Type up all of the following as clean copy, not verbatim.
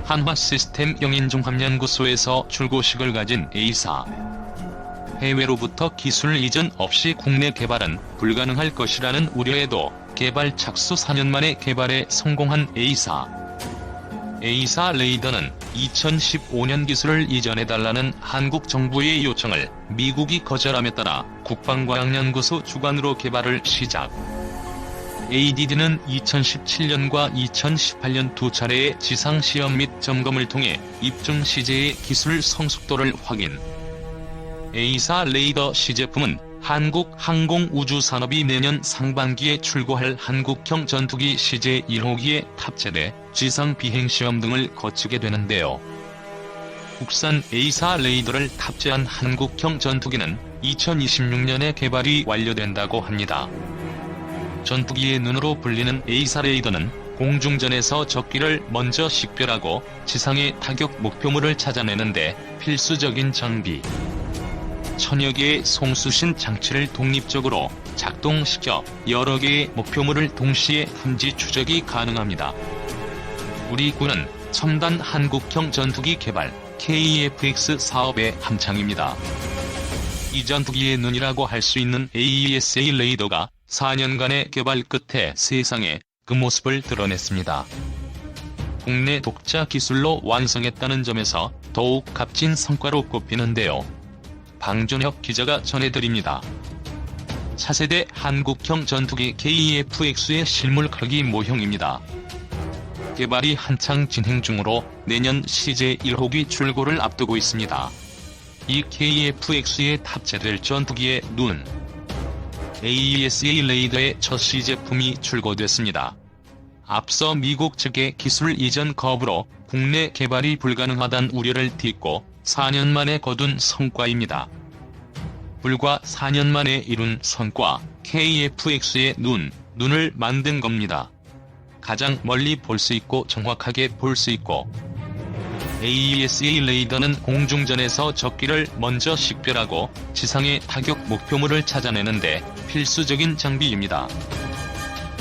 한화시스템 영인종합연구소에서 출고식을 가진 A사. 해외로부터 기술 이전 없이 국내 개발은 불가능할 것이라는 우려에도 개발 착수 4년 만에 개발에 성공한 A사. A사 레이더는 2015년 기술을 이전해달라는 한국 정부의 요청을 미국이 거절함에 따라 국방과학연구소 주관으로 개발을 시작. ADD는 2017년과 2018년 두 차례의 지상시험 및 점검을 통해 입증 시제의 기술 성숙도를 확인. A사 레이더 시제품은 한국 항공우주산업이 내년 상반기에 출고할 한국형 전투기 시제 1호기에 탑재돼 지상 비행시험 등을 거치게 되는데요. 국산 A사 레이더를 탑재한 한국형 전투기는 2026년에 개발이 완료된다고 합니다. 전투기의 눈으로 불리는 A사 레이더는 공중전에서 적기를 먼저 식별하고 지상의 타격 목표물을 찾아내는데 필수적인 장비. 천여 개의 송수신 장치를 독립적으로 작동시켜 여러 개의 목표물을 동시에 탐지 추적이 가능합니다. 우리 군은 첨단 한국형 전투기 개발 KF-X 사업에 한창입니다. 이 전투기의 눈이라고 할 수 있는 AESA 레이더가 4년간의 개발 끝에 세상에 그 모습을 드러냈습니다. 국내 독자 기술로 완성했다는 점에서 더욱 값진 성과로 꼽히는데요. 방준혁 기자가 전해드립니다. 차세대 한국형 전투기 KF-X의 실물 크기 모형입니다. 개발이 한창 진행 중으로 내년 시제 1호기 출고를 앞두고 있습니다. 이 KF-X에 탑재될 전투기의 눈. AESA 레이더의 첫 시제품이 출고됐습니다. 앞서 미국 측의 기술 이전 거부로 국내 개발이 불가능하다는 우려를 딛고 4년 만에 거둔 성과입니다. 불과 4년 만에 이룬 성과, KF-X의 눈을 만든 겁니다. 가장 멀리 볼 수 있고 정확하게 볼 수 있고. AESA 레이더는 공중전에서 적기를 먼저 식별하고 지상의 타격 목표물을 찾아내는데 필수적인 장비입니다.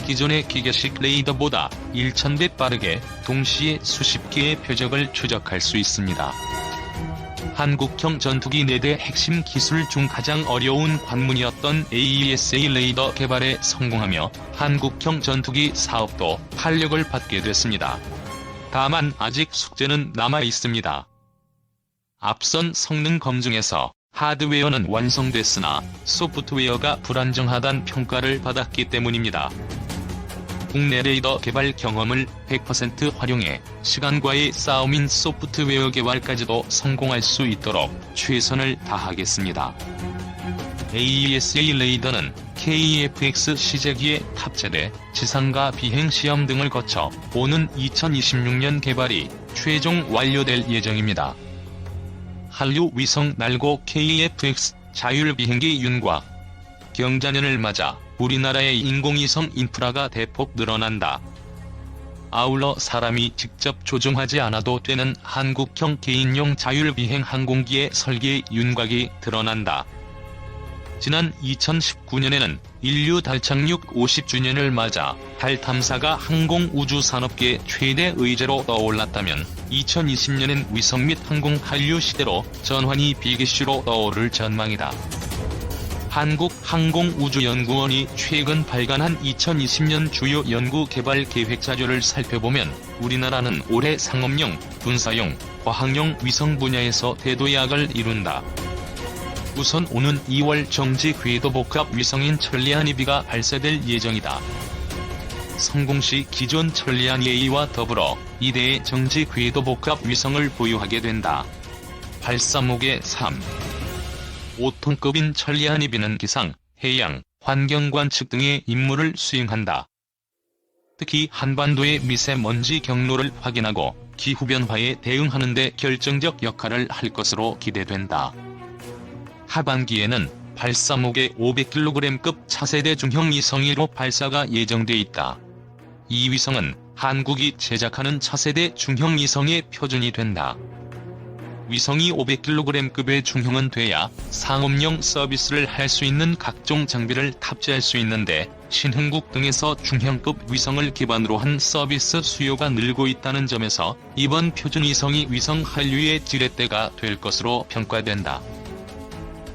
기존의 기계식 레이더보다 1000배 빠르게 동시에 수십 개의 표적을 추적할 수 있습니다. 한국형 전투기 4대 핵심 기술 중 가장 어려운 관문이었던 AESA 레이더 개발에 성공하며 한국형 전투기 사업도 활력을 받게 됐습니다. 다만 아직 숙제는 남아 있습니다. 앞선 성능 검증에서 하드웨어는 완성됐으나 소프트웨어가 불안정하다는 평가를 받았기 때문입니다. 국내 레이더 개발 경험을 100% 활용해 시간과의 싸움인 소프트웨어 개발까지도 성공할 수 있도록 최선을 다하겠습니다. AESA 레이더는 KF-X 시제기에 탑재돼 지상과 비행 시험 등을 거쳐 오는 2026년 개발이 최종 완료될 예정입니다. 한류 위성 날고 KF-X 자율비행기 윤곽. 경자년을 맞아 우리나라의 인공위성 인프라가 대폭 늘어난다. 아울러 사람이 직접 조종하지 않아도 되는 한국형 개인용 자율비행 항공기의 설계 윤곽이 드러난다. 지난 2019년에는 인류 달 착륙 50주년을 맞아 달 탐사가 항공우주산업계 최대 의제로 떠올랐다면 2020년엔 위성 및 항공 한류 시대로 전환이 비기슈로 떠오를 전망이다. 한국항공우주연구원이 최근 발간한 2020년 주요 연구개발 계획자료를 살펴보면 우리나라는 올해 상업용, 군사용, 과학용 위성 분야에서 대도약을 이룬다. 우선 오는 2월 정지 궤도복합 위성인 천리안이비가 발사될 예정이다. 성공시 기존 천리안-A와 더불어 2대의 정지 궤도복합 위성을 보유하게 된다. 발사목의 3. 5톤급인 천리안이비는 기상, 해양, 환경관측 등의 임무를 수행한다. 특히 한반도의 미세먼지 경로를 확인하고 기후변화에 대응하는 데 결정적 역할을 할 것으로 기대된다. 하반기에는 발사목의 500kg급 차세대 중형 위성 1호 발사가 예정돼 있다. 이 위성은 한국이 제작하는 차세대 중형 위성의 표준이 된다. 위성이 500kg급의 중형은 돼야 상업용 서비스를 할 수 있는 각종 장비를 탑재할 수 있는데, 신흥국 등에서 중형급 위성을 기반으로 한 서비스 수요가 늘고 있다는 점에서 이번 표준 위성이 위성 한류의 지렛대가 될 것으로 평가된다.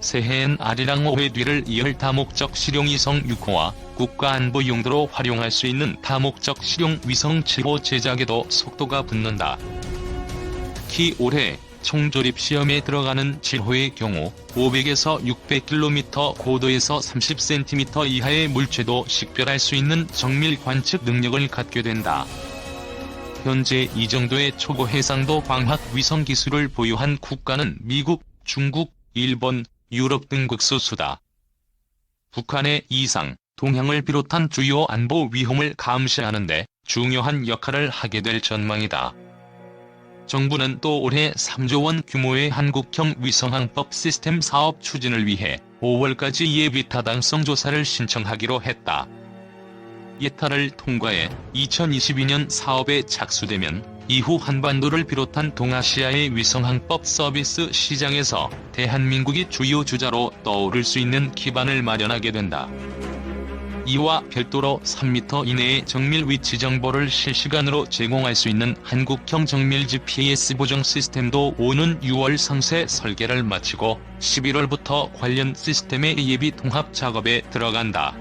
새해엔 아리랑 5회 뒤를 이을 다목적 실용 위성 6호와 국가안보 용도로 활용할 수 있는 다목적 실용 위성 7호 제작에도 속도가 붙는다. 특히 올해 총조립 시험에 들어가는 7호의 경우 500에서 600km 고도에서 30cm 이하의 물체도 식별할 수 있는 정밀 관측 능력을 갖게 된다. 현재 이 정도의 초고 해상도 광학 위성 기술을 보유한 국가는 미국, 중국, 일본, 유럽 등 극소수다. 북한의 이상, 동향을 비롯한 주요 안보 위험을 감시하는 데 중요한 역할을 하게 될 전망이다. 정부는 또 올해 3조 원 규모의 한국형 위성항법 시스템 사업 추진을 위해 5월까지 예비 타당성 조사를 신청하기로 했다. 예타를 통과해 2022년 사업에 착수되면 이후 한반도를 비롯한 동아시아의 위성항법 서비스 시장에서 대한민국이 주요 주자로 떠오를 수 있는 기반을 마련하게 된다. 이와 별도로 3m 이내의 정밀 위치 정보를 실시간으로 제공할 수 있는 한국형 정밀 GPS 보정 시스템도 오는 6월 상세 설계를 마치고 11월부터 관련 시스템의 예비 통합 작업에 들어간다.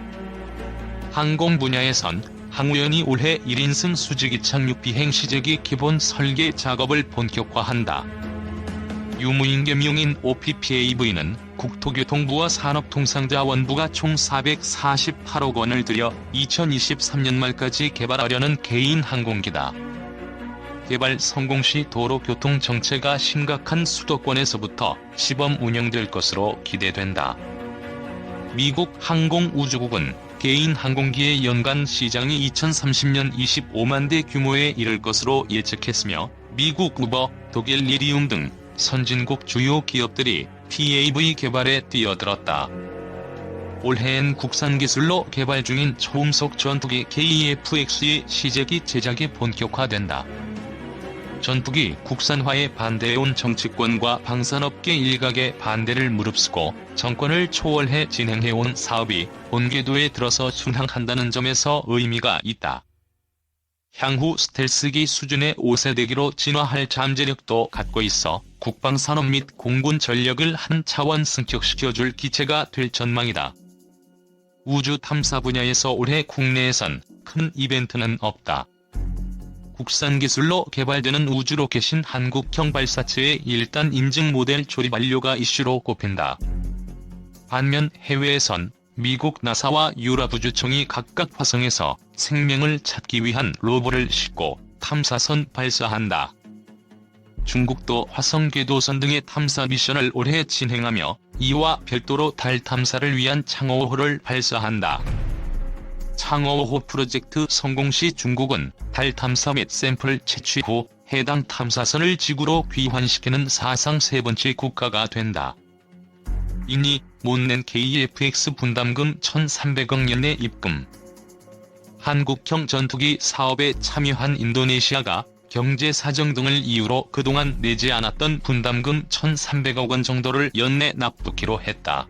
항공 분야에선 항우연이 올해 1인승 수직이 착륙 비행 시제기 기본 설계 작업을 본격화한다. 유무인 겸용인 OPPAV는 국토교통부와 산업통상자원부가 총 448억 원을 들여 2023년 말까지 개발하려는 개인 항공기다. 개발 성공 시 도로교통 정체가 심각한 수도권에서부터 시범 운영될 것으로 기대된다. 미국 항공우주국은 개인 항공기의 연간 시장이 2030년 25만 대 규모에 이를 것으로 예측했으며, 미국 우버, 독일 리리움 등 선진국 주요 기업들이 PAV 개발에 뛰어들었다. 올해엔 국산 기술로 개발 중인 초음속 전투기 KF-X의 시제기 제작이 본격화된다. 전투기 국산화에 반대해온 정치권과 방산업계 일각의 반대를 무릅쓰고 정권을 초월해 진행해온 사업이 본궤도에 들어서 순항한다는 점에서 의미가 있다. 향후 스텔스기 수준의 5세대기로 진화할 잠재력도 갖고 있어 국방산업 및 공군 전력을 한 차원 승격시켜줄 기체가 될 전망이다. 우주 탐사 분야에서 올해 국내에선 큰 이벤트는 없다. 국산 기술로 개발되는 우주 로켓인 한국형 발사체의 일단 인증 모델 조립 완료가 이슈로 꼽힌다. 반면 해외에선 미국 나사와 유럽우주청이 각각 화성에서 생명을 찾기 위한 로봇을 싣고 탐사선 발사한다. 중국도 화성 궤도선 등의 탐사 미션을 올해 진행하며 이와 별도로 달 탐사를 위한 창어5호를 발사한다. 창어5호 프로젝트 성공 시 중국은 달 탐사 및 샘플 채취 후 해당 탐사선을 지구로 귀환시키는 사상 세 번째 국가가 된다. 이니 못낸 KF-X 분담금 1,300억 yen 입금. 한국형 전투기 사업에 참여한 인도네시아가 경제 사정 등을 이유로 그동안 내지 않았던 분담금 1,300억 원 정도를 연내 납부키로 했다.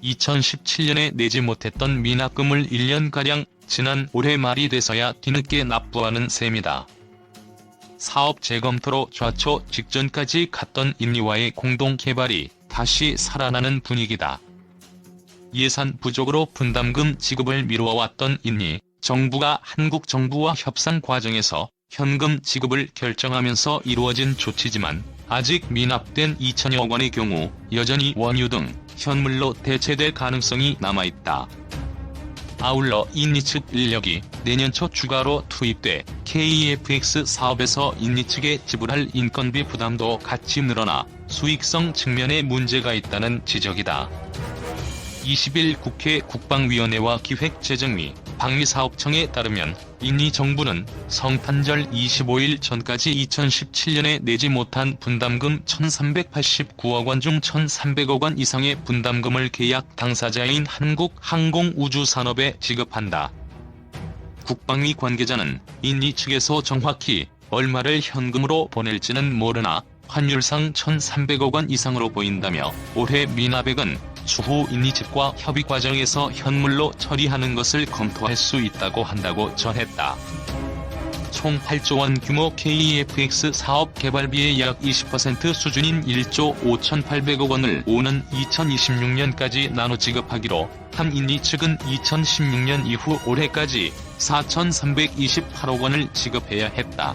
2017년에 내지 못했던 미납금을 1년가량 지난 올해 말이 돼서야 뒤늦게 납부하는 셈이다. 사업 재검토로 좌초 직전까지 갔던 인니와의 공동 개발이 다시 살아나는 분위기다. 예산 부족으로 분담금 지급을 미루어왔던 인니, 정부가 한국 정부와 협상 과정에서 현금 지급을 결정하면서 이루어진 조치지만 아직 미납된 2천여억 원의 경우 여전히 원유 등 현물로 대체될 가능성이 남아있다. 아울러 인니 측 인력이 내년 초 추가로 투입돼 KF-X 사업에서 인니 측에 지불할 인건비 부담도 같이 늘어나 수익성 측면에 문제가 있다는 지적이다. 20일 국회 국방위원회와 기획재정위, 방위사업청에 따르면 인니 정부는 성탄절 25일 전까지 2017년에 내지 못한 분담금 1,389억 원 중 1,300억 원 이상의 분담금을 계약 당사자인 한국항공우주산업에 지급한다. 국방위 관계자는 인니 측에서 정확히 얼마를 현금으로 보낼지는 모르나 환율상 1,300억 원 이상으로 보인다며 올해 미납액은 추후 인니측과 협의 과정에서 현물로 처리하는 것을 검토할 수 있다고 한다고 전했다. 총 8조 원 규모 KEFX 사업 개발비의 약 20% 수준인 1조 5,800억 원을 오는 2026년까지 나눠 지급하기로 한 인니 측은 2016년 이후 올해까지 4,328억 원을 지급해야 했다.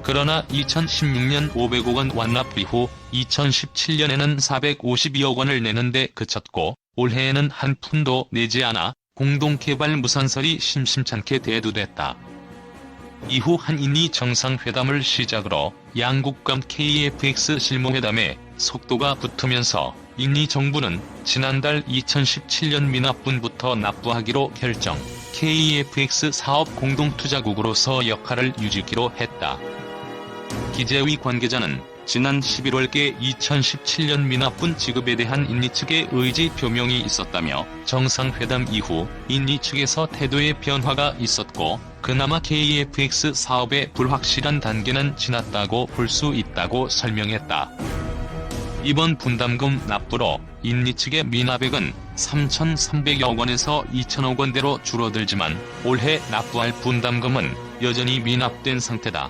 그러나 2016년 500억 원 완납 이후 2017년에는 452억 원을 내는데 그쳤고 올해에는 한 푼도 내지 않아 공동개발 무산설이 심심찮게 대두됐다. 이후 한인이 정상회담을 시작으로 양국 간 KEFX 실무회담에 속도가 붙으면서 인니 정부는 지난달 2017년 미납분부터 납부하기로 결정, KEFX 사업 공동투자국으로서 역할을 유지키로 했다. 기재위 관계자는 지난 11월께 2017년 미납분 지급에 대한 인니 측의 의지 표명이 있었다며 정상회담 이후 인니 측에서 태도의 변화가 있었고 그나마 KEFX 사업의 불확실한 단계는 지났다고 볼 수 있다고 설명했다. 이번 분담금 납부로 인니 측의 미납액은 3,300억 원에서 2,000억 원대로 줄어들지만 올해 납부할 분담금은 여전히 미납된 상태다.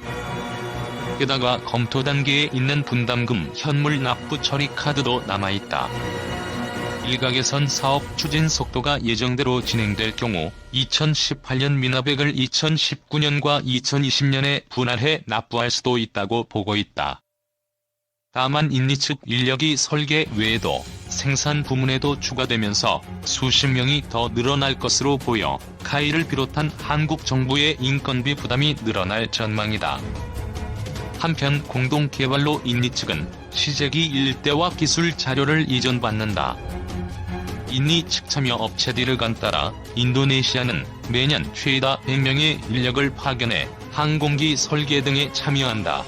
게다가 검토 단계에 있는 분담금 현물 납부 처리 카드도 남아있다. 일각에선 사업 추진 속도가 예정대로 진행될 경우 2018년 미납액을 2019년과 2020년에 분할해 납부할 수도 있다고 보고 있다. 다만 인니 측 인력이 설계 외에도 생산 부문에도 추가되면서 수십 명이 더 늘어날 것으로 보여 카이를 비롯한 한국 정부의 인건비 부담이 늘어날 전망이다. 한편 공동개발로 인니 측은 시제기 일대와 기술 자료를 이전받는다. 인니 측 참여 업체 디르간 따라 인도네시아는 매년 최다 100명의 인력을 파견해 항공기 설계 등에 참여한다.